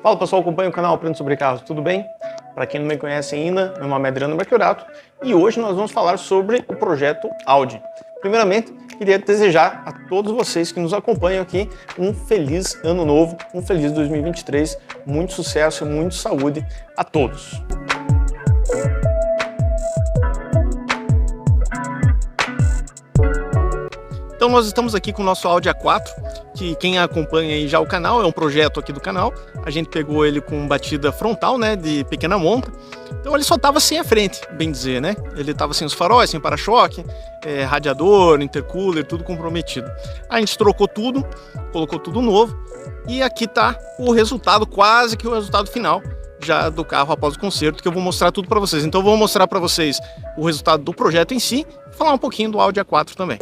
Fala pessoal, acompanha o canal Aprenda Sobre Carros, tudo bem? Para quem não me conhece ainda, meu nome é Adriano Mercurato e hoje nós vamos falar sobre o projeto Audi. Primeiramente, queria desejar a todos vocês que nos acompanham aqui um feliz ano novo, um feliz 2023, muito sucesso e muita saúde a todos. Então nós estamos aqui com o nosso Audi A4, que quem acompanha aí já o canal, é um projeto aqui do canal. A gente pegou ele com batida frontal, né, de pequena monta. Então ele só tava sem a frente, bem dizer, né? Ele tava sem os faróis, sem para-choque, radiador, intercooler, tudo comprometido. A gente trocou tudo, colocou tudo novo e aqui tá o resultado, quase que o resultado final já do carro após o conserto, que eu vou mostrar tudo para vocês. Então eu vou mostrar para vocês o resultado do projeto em si, e falar um pouquinho do Audi A4 também.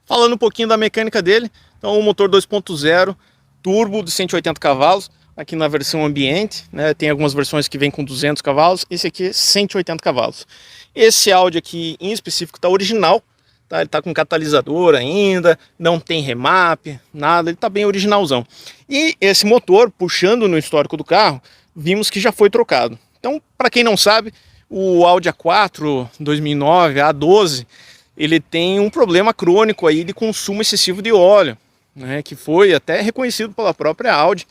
Falando um pouquinho da mecânica dele, então o motor 2.0 turbo de 180 cavalos, aqui na versão ambiente, né? Tem algumas versões que vem com 200 cavalos, esse aqui é 180 cavalos. Esse Audi aqui em específico está original, tá? Ele está com catalisador ainda, não tem remap, nada, ele está bem originalzão. E esse motor, puxando no histórico do carro, vimos que já foi trocado. Então, para quem não sabe, o Audi A4 2009, A12, ele tem um problema crônico aí de consumo excessivo de óleo, né, que foi até reconhecido pela própria Audi,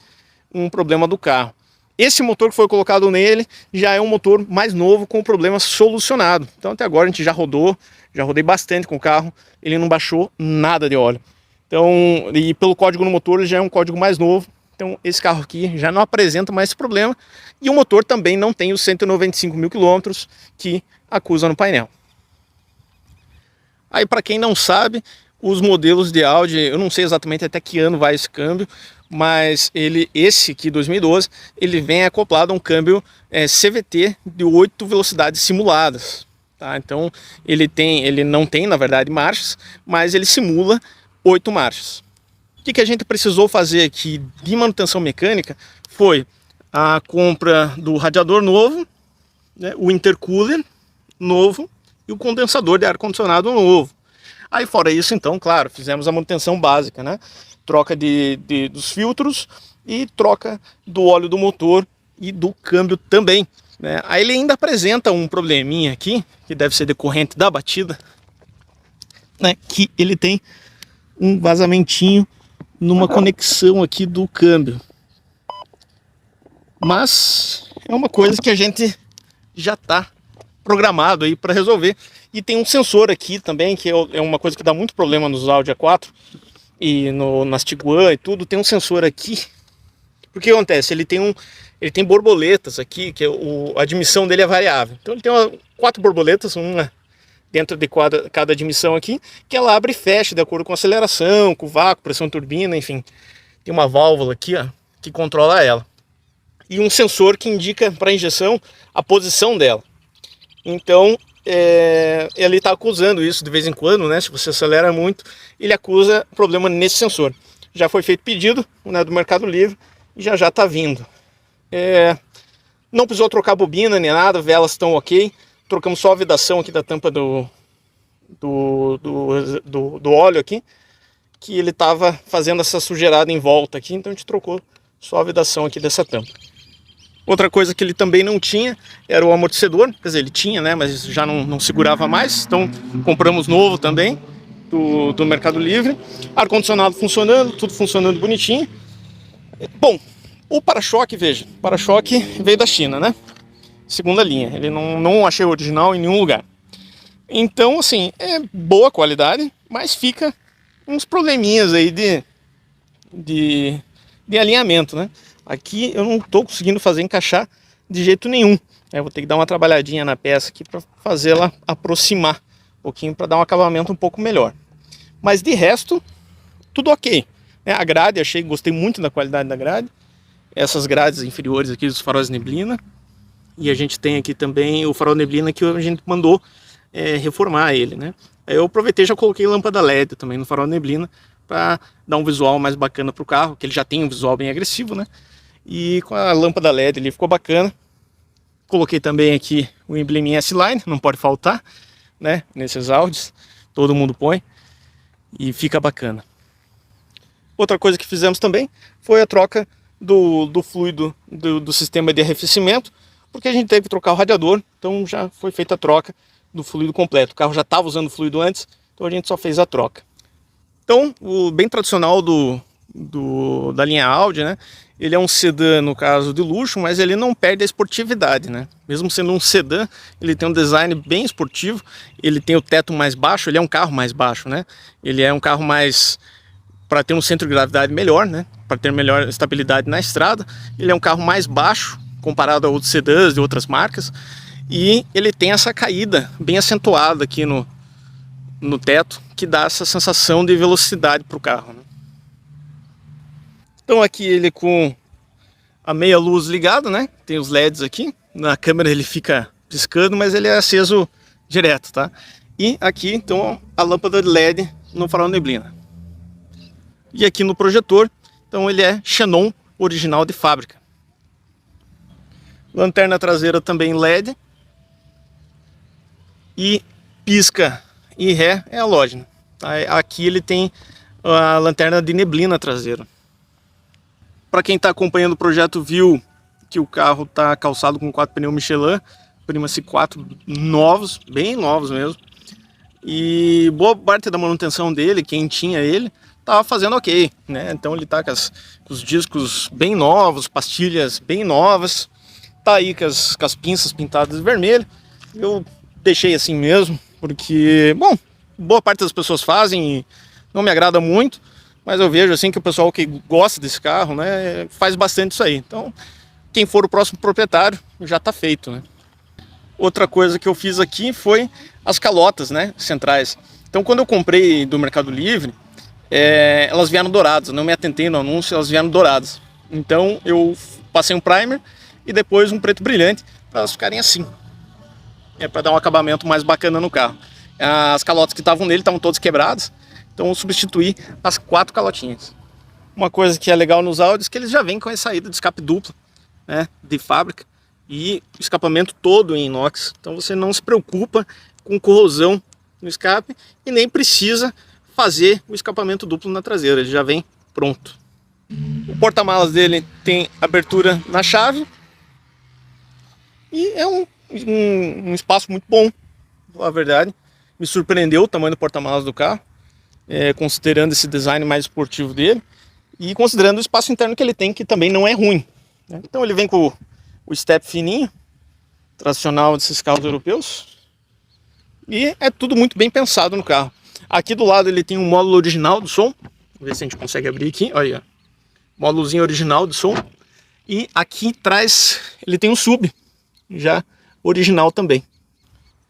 um problema do carro. Esse motor que foi colocado nele já é um motor mais novo com o problema solucionado. Então até agora a gente já rodei bastante com o carro, ele não baixou nada de óleo. Então, e pelo código no motor ele já é um código mais novo, então esse carro aqui já não apresenta mais esse problema. E o motor também não tem os 195 mil quilômetros que acusa no painel. Aí, para quem não sabe, os modelos de Audi, eu não sei exatamente até que ano vai esse câmbio, mas esse aqui, 2012, ele vem acoplado a um câmbio CVT de 8 velocidades simuladas. Tá? Então, ele não tem, na verdade, marchas, mas ele simula 8 marchas. O que a gente precisou fazer aqui de manutenção mecânica foi a compra do radiador novo, né, o intercooler novo, e o condensador de ar-condicionado novo. Aí fora isso, então, claro, fizemos a manutenção básica, né? Troca dos filtros e troca do óleo do motor e do câmbio também, né? Aí ele ainda apresenta um probleminha aqui, que deve ser decorrente da batida, né? Que ele tem um vazamentinho numa conexão aqui do câmbio. Mas é uma coisa que a gente já está programado aí para resolver. E tem um sensor aqui também, que é uma coisa que dá muito problema nos Audi A4 e nas Tiguan e tudo. Tem um sensor aqui, porque o que acontece? Ele tem borboletas aqui, que a admissão dele é variável. Então ele tem 4 borboletas, uma dentro de cada admissão aqui, que ela abre e fecha de acordo com a aceleração, com o vácuo, pressão turbina, enfim. Tem uma válvula aqui, ó, que controla ela. E um sensor que indica para a injeção a posição dela. Então, ele está acusando isso de vez em quando, né? Se você acelera muito, ele acusa problema nesse sensor. Já foi feito pedido, né, do Mercado Livre e já está vindo. Não precisou trocar bobina nem nada, velas estão ok. Trocamos só a vedação aqui da tampa do óleo aqui, que ele estava fazendo essa sujeirada em volta aqui, então a gente trocou só a vedação aqui dessa tampa. Outra coisa que ele também não tinha era o amortecedor, quer dizer, ele tinha, né, mas já não segurava mais, então compramos novo também, do Mercado Livre. Ar-condicionado funcionando, tudo funcionando bonitinho. Bom, o para-choque, veja, o para-choque veio da China, né, segunda linha, ele não achei original em nenhum lugar. Então, assim, é boa qualidade, mas fica uns probleminhas aí de alinhamento, né. Aqui eu não estou conseguindo fazer encaixar de jeito nenhum. Vou ter que dar uma trabalhadinha na peça aqui para fazer ela aproximar um pouquinho, para dar um acabamento um pouco melhor. Mas de resto, tudo ok. A grade, gostei muito da qualidade da grade. Essas grades inferiores aqui dos faróis neblina. E a gente tem aqui também o farol neblina que a gente mandou reformar ele, né? Aí eu aproveitei e já coloquei lâmpada LED também no farol neblina para dar um visual mais bacana para o carro, que ele já tem um visual bem agressivo, né? E com a lâmpada LED ele ficou bacana. Coloquei também aqui o embleminha S-Line, não pode faltar, né? Nesses Audis, todo mundo põe e fica bacana. Outra coisa que fizemos também foi a troca do fluido do sistema de arrefecimento, porque a gente teve que trocar o radiador, então já foi feita a troca do fluido completo. O carro já estava usando fluido antes, então a gente só fez a troca. Então, o bem tradicional da linha Audi, né? Ele é um sedã, no caso, de luxo, mas ele não perde a esportividade, né? Mesmo sendo um sedã, ele tem um design bem esportivo, ele tem o teto mais baixo, ele é um carro mais baixo, né? Ele é um carro mais... para ter um centro de gravidade melhor, né? Para ter melhor estabilidade na estrada. Ele é um carro mais baixo, comparado a outros sedãs de outras marcas. E ele tem essa caída bem acentuada aqui no teto, que dá essa sensação de velocidade para o carro, né? Então aqui ele com a meia luz ligada, né? Tem os LEDs aqui. Na câmera ele fica piscando, mas ele é aceso direto, tá? E aqui então a lâmpada de LED no farol neblina. E aqui no projetor, então ele é xenon original de fábrica. Lanterna traseira também LED. E pisca e ré é halógeno. Aqui ele tem a lanterna de neblina traseira. Para quem está acompanhando o projeto viu que o carro está calçado com 4 pneus Michelin, Prima-se 4 novos, bem novos mesmo. E boa parte da manutenção dele, quem tinha ele, estava fazendo ok, né? Então ele está com os discos bem novos, pastilhas bem novas, tá aí com as pinças pintadas de vermelho. Eu deixei assim mesmo, porque, bom, boa parte das pessoas fazem e não me agrada muito, mas eu vejo assim que o pessoal que gosta desse carro, né, faz bastante isso aí. Então, quem for o próximo proprietário, já está feito, né? Outra coisa que eu fiz aqui foi as calotas, né, centrais. Então, quando eu comprei do Mercado Livre, elas vieram douradas, eu não me atentei no anúncio, elas vieram douradas. Então, eu passei um primer e depois um preto brilhante para elas ficarem assim. Para dar um acabamento mais bacana no carro. As calotas que estavam nele estavam todas quebradas, então eu substituí as 4 calotinhas. Uma coisa que é legal nos Audis é que eles já vêm com a saída de escape dupla, né, de fábrica, e o escapamento todo em inox. Então você não se preocupa com corrosão no escape e nem precisa fazer o escapamento duplo na traseira, ele já vem pronto. O porta-malas dele tem abertura na chave e é um espaço muito bom, a verdade. Me surpreendeu o tamanho do porta-malas do carro, considerando esse design mais esportivo dele e considerando o espaço interno que ele tem, que também não é ruim, né? Então ele vem com o step fininho, tradicional desses carros europeus, e é tudo muito bem pensado no carro. Aqui do lado ele tem um módulo original do som, vamos ver se a gente consegue abrir aqui, olha aí, módulozinho original do som, e aqui atrás ele tem um sub, já original também.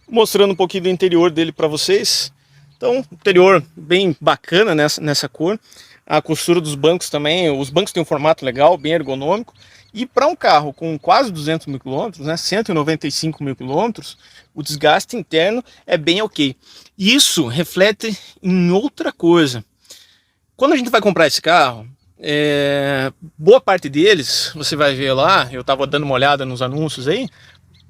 Mostrando um pouquinho do interior dele para vocês. Então, interior bem bacana nessa cor. A costura dos bancos também, os bancos têm um formato legal, bem ergonômico. E para um carro com quase 200 mil quilômetros, né, 195 mil quilômetros, o desgaste interno é bem ok. Isso reflete em outra coisa. Quando a gente vai comprar esse carro, boa parte deles, você vai ver lá, eu estava dando uma olhada nos anúncios aí,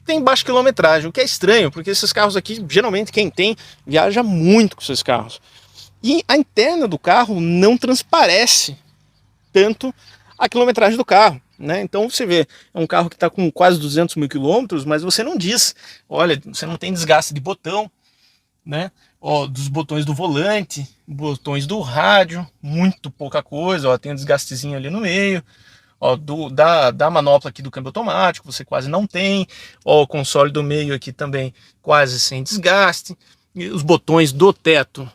tem baixa quilometragem, o que é estranho, porque esses carros aqui, geralmente quem tem, viaja muito com esses carros. E a interna do carro não transparece tanto a quilometragem do carro, né? Então você vê, é um carro que está com quase 200 mil quilômetros, mas você não diz, olha, você não tem desgaste de botão, né? Ó, dos botões do volante, botões do rádio, muito pouca coisa, ó, tem um desgastezinho ali no meio. Ó, da manopla aqui do câmbio automático, você quase não tem. Ó, o console do meio aqui também quase sem desgaste. E os botões do teto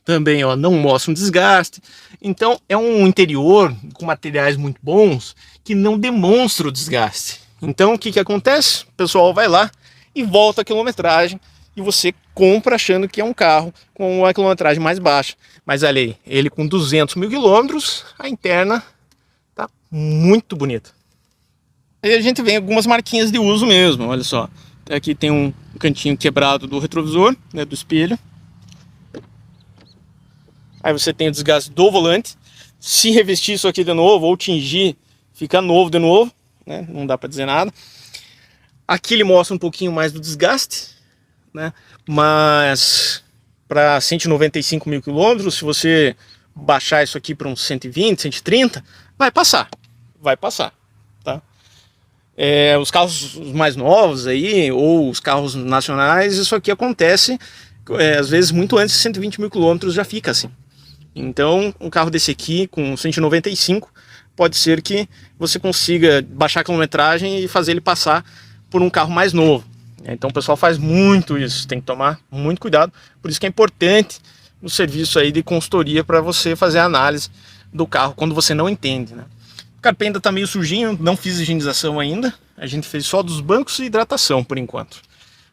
Também, ó, não mostra um desgaste. Então é um interior com materiais muito bons que não demonstra o desgaste. Então o que que acontece? O pessoal vai lá e volta a quilometragem e você compra achando que é um carro com uma quilometragem mais baixa. Mas olha aí, ele com 200 mil quilômetros, a interna tá muito bonita. Aí a gente vem algumas marquinhas de uso mesmo, olha só. Aqui tem um cantinho quebrado do retrovisor, né, do espelho. Aí você tem o desgaste do volante. Se revestir isso aqui de novo ou tingir, fica novo de novo, né? Não dá para dizer nada. Aqui ele mostra um pouquinho mais do desgaste, né? Mas para 195 mil quilômetros, se você baixar isso aqui para uns 120, 130, vai passar, tá? Os carros mais novos aí, ou os carros nacionais, isso aqui acontece às vezes muito antes de 120 mil quilômetros já fica assim. Então, um carro desse aqui, com 195, pode ser que você consiga baixar a quilometragem e fazer ele passar por um carro mais novo. Então, o pessoal faz muito isso, tem que tomar muito cuidado. Por isso que é importante o serviço aí de consultoria para você fazer a análise do carro quando você não entende, né? O Carpe ainda está meio sujinho, não fiz higienização ainda. A gente fez só dos bancos e hidratação por enquanto,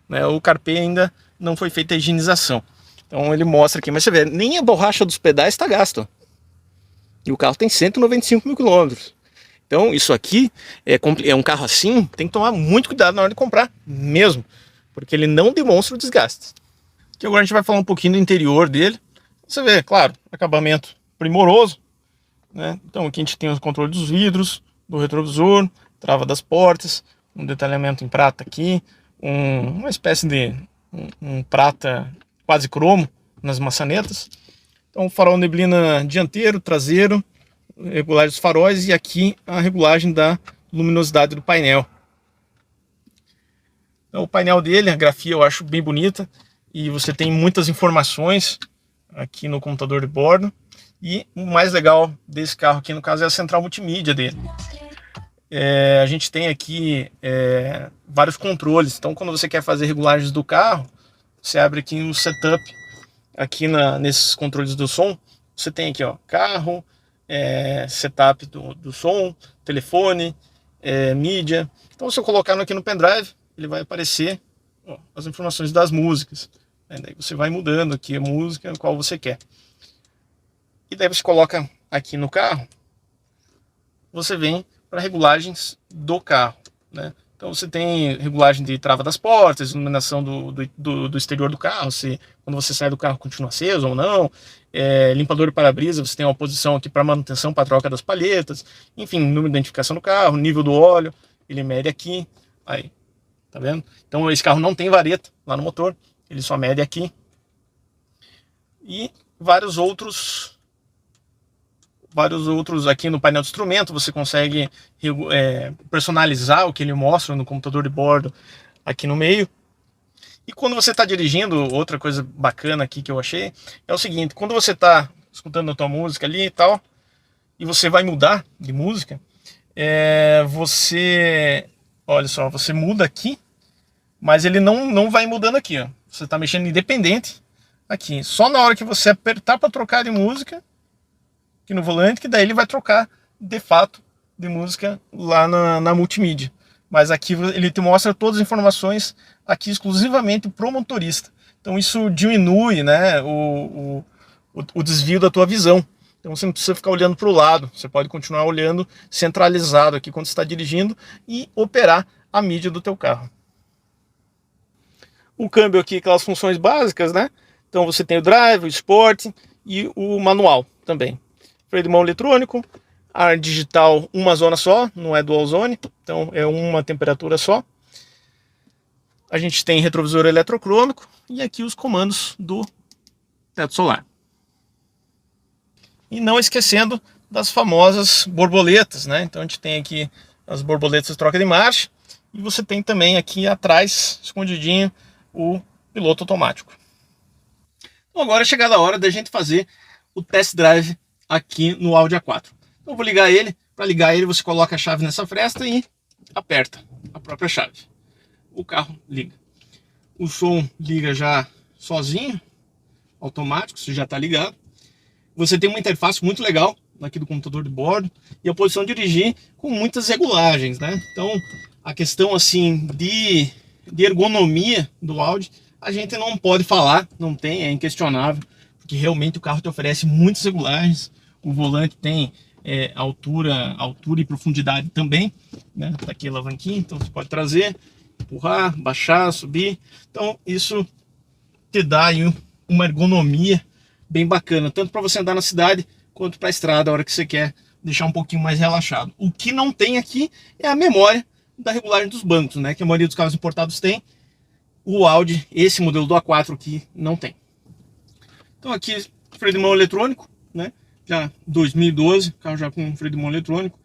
né? O Carpe ainda não foi feita a higienização. Então ele mostra aqui, mas você vê, nem a borracha dos pedais está gasta. E o carro tem 195 mil quilômetros. Então isso aqui é um carro assim, tem que tomar muito cuidado na hora de comprar mesmo, porque ele não demonstra o desgaste. Aqui agora a gente vai falar um pouquinho do interior dele. Você vê, claro, acabamento primoroso, né? Então aqui a gente tem o controle dos vidros, do retrovisor, trava das portas, um detalhamento em prata aqui, uma espécie de um prata quase cromo nas maçanetas. Então farol neblina dianteiro, traseiro, regulagem dos faróis e aqui a regulagem da luminosidade do painel. Então, o painel dele, a grafia eu acho bem bonita e você tem muitas informações aqui no computador de bordo. E o mais legal desse carro aqui no caso é a central multimídia dele. A gente tem aqui vários controles, então quando você quer fazer regulagens do carro, você abre aqui o setup, aqui nesses controles do som, você tem aqui ó, carro, setup do som, telefone, mídia. Então se eu colocar aqui no pendrive, ele vai aparecer ó, as informações das músicas. Daí você vai mudando aqui a música qual você quer. E daí você coloca aqui no carro, você vem para regulagens do carro, né? Então você tem regulagem de trava das portas, iluminação do exterior do carro, se quando você sai do carro continua aceso ou não, limpador de para-brisa, você tem uma posição aqui para manutenção, para troca das palhetas, enfim, número de identificação do carro, nível do óleo, ele mede aqui, aí, tá vendo? Então esse carro não tem vareta lá no motor, ele só mede aqui. E vários outros aqui no painel de instrumento, você consegue personalizar o que ele mostra no computador de bordo aqui no meio. E quando você está dirigindo, outra coisa bacana aqui que eu achei, é o seguinte, quando você está escutando a tua música ali e tal, e você vai mudar de música, olha só, você muda aqui, mas ele não vai mudando aqui, ó. Você está mexendo independente aqui, só na hora que você apertar para trocar de música, aqui no volante, que daí ele vai trocar de fato de música lá na multimídia. Mas aqui ele te mostra todas as informações aqui exclusivamente pro motorista. Então isso diminui, né, o desvio da tua visão. Então você não precisa ficar olhando para o lado, você pode continuar olhando centralizado aqui quando você está dirigindo e operar a mídia do teu carro. O câmbio aqui, aquelas funções básicas, né? Então você tem o drive, o sport e o manual também. Freio de mão eletrônico, ar digital uma zona só, não é dual zone, então é uma temperatura só. A gente tem retrovisor eletrocrônico e aqui os comandos do teto solar. E não esquecendo das famosas borboletas, né? Então a gente tem aqui as borboletas de troca de marcha e você tem também aqui atrás, escondidinho, o piloto automático. Então agora é chegada a hora da gente fazer o test drive aqui no Audi A4. Então eu vou ligar ele. Para ligar ele você coloca a chave nessa fresta e aperta a própria chave. O carro liga. O som liga já sozinho. automático, isso já está ligado. Você tem uma interface muito legal aqui do computador de bordo e a posição de dirigir com muitas regulagens, né? Então, a questão assim de ergonomia do Audi, a gente não pode falar, não tem, é inquestionável, porque realmente o carro te oferece muitas regulagens. O volante tem altura e profundidade também, né? Tá aqui a alavanquinha, então você pode trazer, empurrar, baixar, subir. Então isso te dá aí uma ergonomia bem bacana, tanto para você andar na cidade quanto para a estrada, a hora que você quer deixar um pouquinho mais relaxado. O que não tem aqui é a memória da regulagem dos bancos, né? Que a maioria dos carros importados tem. O Audi, esse modelo do A4 aqui, não tem. Então aqui, freio de mão eletrônico, né? Já 2012, carro já com freio de mão eletrônico.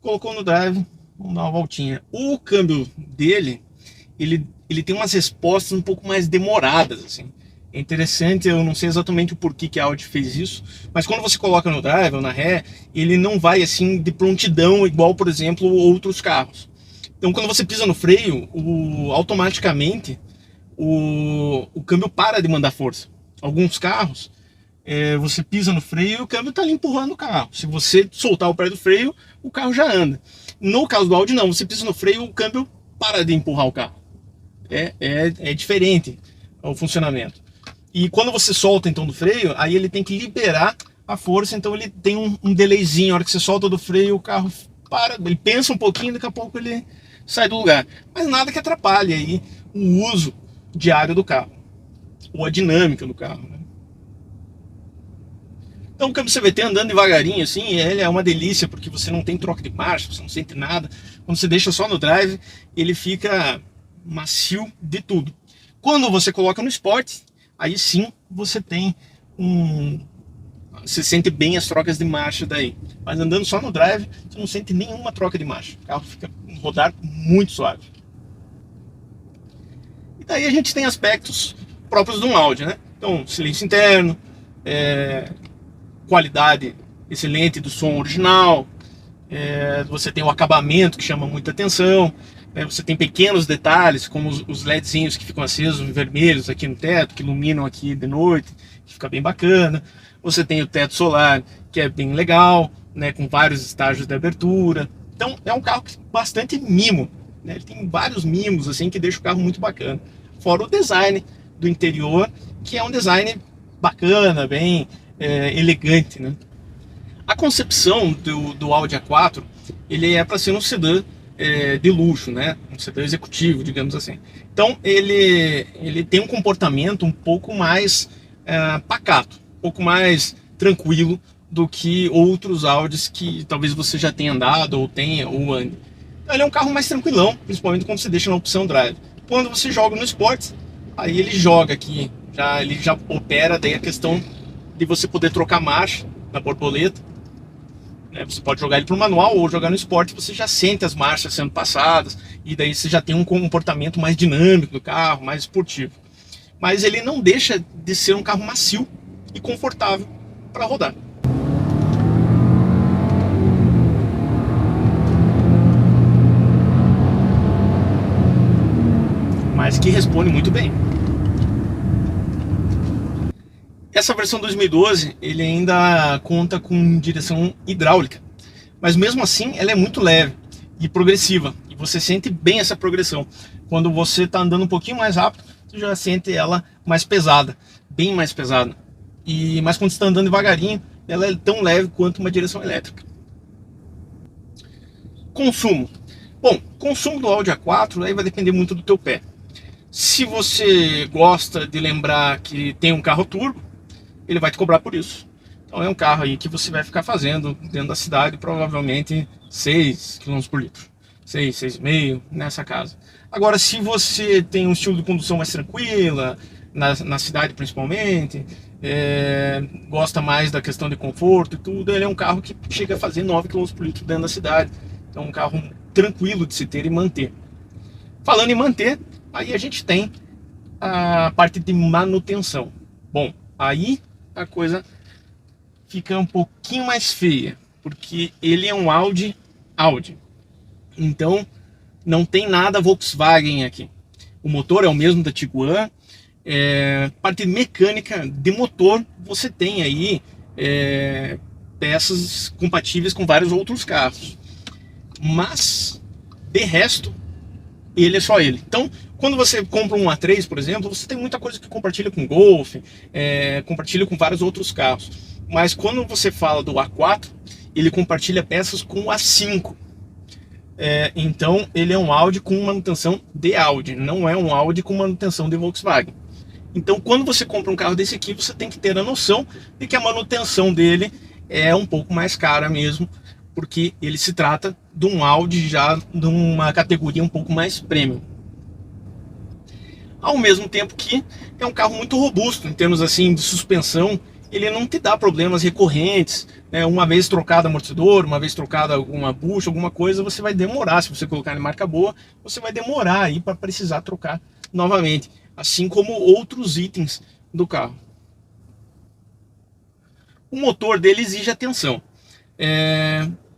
Colocou no drive, vamos dar uma voltinha. O câmbio dele, ele tem umas respostas um pouco mais demoradas, assim. É interessante, eu não sei exatamente o porquê que a Audi fez isso, mas quando você coloca no drive ou na ré, ele não vai assim de prontidão igual, por exemplo, outros carros. Então quando você pisa no freio, automaticamente o câmbio para de mandar força. Alguns carros, você pisa no freio e o câmbio está ali empurrando o carro. Se você soltar o pé do freio, o carro já anda. No caso do Audi não, você pisa no freio, o câmbio para de empurrar o carro. É diferente o funcionamento. E quando você solta então do freio, aí ele tem que liberar a força, então ele tem um delayzinho. A hora que você solta do freio, o carro para, ele pensa um pouquinho, daqui a pouco ele sai do lugar. Mas nada que atrapalhe aí o uso diário do carro, ou a dinâmica do carro, né? Então o câmbio CVT andando devagarinho assim, ele é uma delícia, porque você não tem troca de marcha, você não sente nada. Quando você deixa só no drive, ele fica macio de tudo. Quando você coloca no Sport, aí sim você tem você sente bem as trocas de marcha daí. Mas andando só no drive, você não sente nenhuma troca de marcha. O carro fica rodar muito suave. E daí a gente tem aspectos próprios de um Audi, né? Então, silêncio interno, qualidade excelente do som original, você tem o acabamento que chama muita atenção, você tem pequenos detalhes, como os LEDzinhos que ficam acesos, vermelhos aqui no teto, que iluminam aqui de noite, que fica bem bacana. Você tem o teto solar, que é bem legal, né, com vários estágios de abertura. Então é um carro com bastante mimo, né? Ele tem vários mimos assim que deixa o carro muito bacana. Fora o design do interior, que é um design bacana, bem elegante, né? A concepção do Audi A4, ele é para ser um sedã de luxo, né? Um sedã executivo, digamos assim. Então ele tem um comportamento um pouco mais pacato, um pouco mais tranquilo do que outros Audis que talvez você já tenha andado ou tenha ou ande. Então, ele é um carro mais tranquilão, principalmente quando você deixa na opção drive. Quando você joga no Sport, aí ele joga aqui, ele já opera daí a questão de você poder trocar marcha na borboleta. Você pode jogar ele para o manual ou jogar no Sport, você já sente as marchas sendo passadas e daí você já tem um comportamento mais dinâmico do carro, mais esportivo. Mas ele não deixa de ser um carro macio e confortável para rodar. Mas que responde muito bem. Essa versão 2012, ele ainda conta com direção hidráulica, mas mesmo assim ela é muito leve e progressiva, e você sente bem essa progressão. Quando você está andando um pouquinho mais rápido, você já sente ela mais pesada, bem mais pesada. Mas quando você está andando devagarinho, ela é tão leve quanto uma direção elétrica. Consumo. Bom, consumo do Audi A4 aí vai depender muito do teu pé. Se você gosta de lembrar que tem um carro turbo, ele vai te cobrar por isso. Então é um carro aí que você vai ficar fazendo dentro da cidade provavelmente 6 km por litro, 6, 6,5 nessa casa. Agora, se você tem um estilo de condução mais tranquila, na cidade principalmente, gosta mais da questão de conforto e tudo, ele é um carro que chega a fazer 9 km por litro dentro da cidade. Então é um carro tranquilo de se ter e manter. Falando em manter, aí a gente tem a parte de manutenção. Bom, aí a coisa fica um pouquinho mais feia, porque ele é um Audi. Então não tem nada Volkswagen aqui. O motor é o mesmo da Tiguan, Parte mecânica de motor, você tem aí peças compatíveis com vários outros carros, mas de resto ele é só ele. Então, quando você compra um A3, por exemplo, você tem muita coisa que compartilha com o Golf, compartilha com vários outros carros. Mas quando você fala do A4, ele compartilha peças com o A5. Então, ele é um Audi com manutenção de Audi, não é um Audi com manutenção de Volkswagen. Então, quando você compra um carro desse aqui, você tem que ter a noção de que a manutenção dele é um pouco mais cara mesmo, porque ele se trata de um Audi já de uma categoria um pouco mais premium. Ao mesmo tempo que é um carro muito robusto em termos assim de suspensão, ele não te dá problemas recorrentes, né? Uma vez trocado amortecedor, uma vez trocada alguma bucha, alguma coisa, você vai demorar, se você colocar em marca boa, você vai demorar aí para precisar trocar novamente, assim como outros itens do carro. O motor dele exige atenção.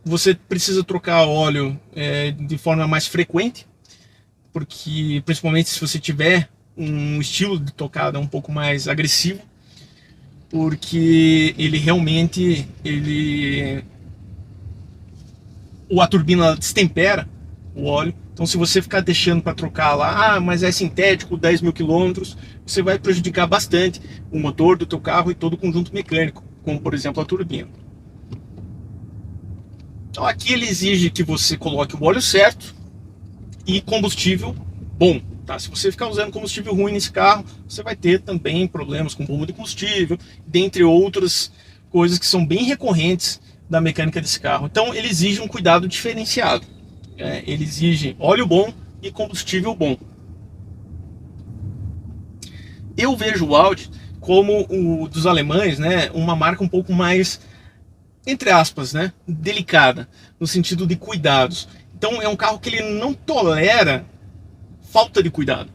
Você precisa trocar óleo de forma mais frequente, porque principalmente se você tiver um estilo de tocada um pouco mais agressivo, porque ele realmente a turbina destempera o óleo. Então, se você ficar deixando para trocar lá, mas é sintético, 10 mil quilômetros, você vai prejudicar bastante o motor do teu carro e todo o conjunto mecânico, como por exemplo a turbina. Então aqui ele exige que você coloque o óleo certo e combustível bom. Tá? Se você ficar usando combustível ruim nesse carro, você vai ter também problemas com bomba de combustível, dentre outras coisas que são bem recorrentes da mecânica desse carro. Então ele exige um cuidado diferenciado. Ele exige óleo bom e combustível bom. Eu vejo o Audi como o dos alemães, né, uma marca um pouco mais, entre aspas, né, delicada, no sentido de cuidados. Então é um carro que ele não tolera falta de cuidado.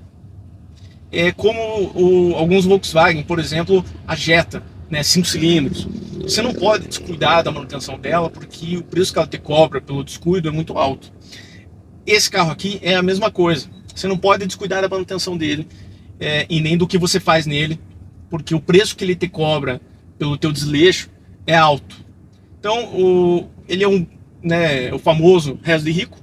É como alguns Volkswagen, por exemplo, a Jetta, né, 5 cilindros. Você não pode descuidar da manutenção dela, porque o preço que ela te cobra pelo descuido é muito alto. Esse carro aqui é a mesma coisa. Você não pode descuidar da manutenção dele, e nem do que você faz nele, porque o preço que ele te cobra pelo teu desleixo é alto. Então, ele é o famoso resto de rico,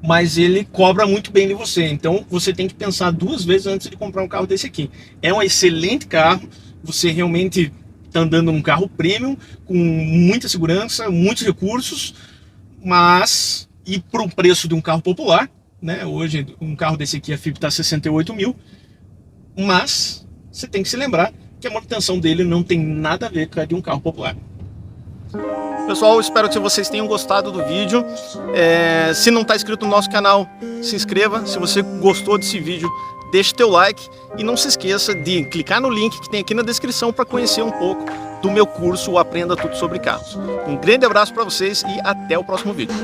mas ele cobra muito bem de você. Então, você tem que pensar 2 vezes antes de comprar um carro desse aqui. É um excelente carro, você realmente está andando num carro premium, com muita segurança, muitos recursos, mas, e para o preço de um carro popular, né? Hoje, um carro desse aqui, a FIP está 68 mil, mas você tem que se lembrar que a manutenção dele não tem nada a ver com a de um carro popular. Pessoal, espero que vocês tenham gostado do vídeo. Se não está inscrito no nosso canal, se inscreva. Se você gostou desse vídeo, deixe teu like e não se esqueça de clicar no link que tem aqui na descrição para conhecer um pouco do meu curso Aprenda Tudo Sobre Carros. Um grande abraço para vocês e até o próximo vídeo.